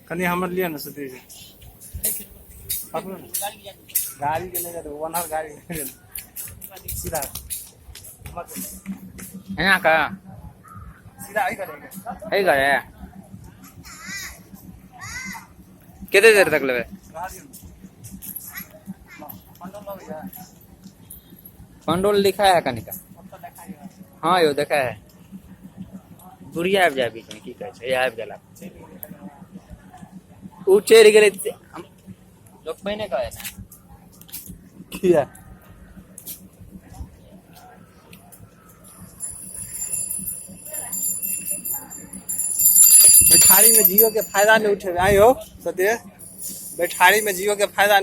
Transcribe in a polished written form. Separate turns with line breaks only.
कनी हमर लिए ना सती गाड़ी के ले जाते वन गाड़ी सीधा
यहाँ का
सीधा आई करेगा
है गए कितने देर तक लगे पंडोल लिखा है कनिक हाँ यो देखा है बुढ़िया आबि जाए बीच में की कहे छै आबि गेला उ चढ़ गेलै लोग पहिने कहे ना
किया बैठारी में जियो के फायदा नहीं उठे आयो सत्य बैठारी में जियो के फायदा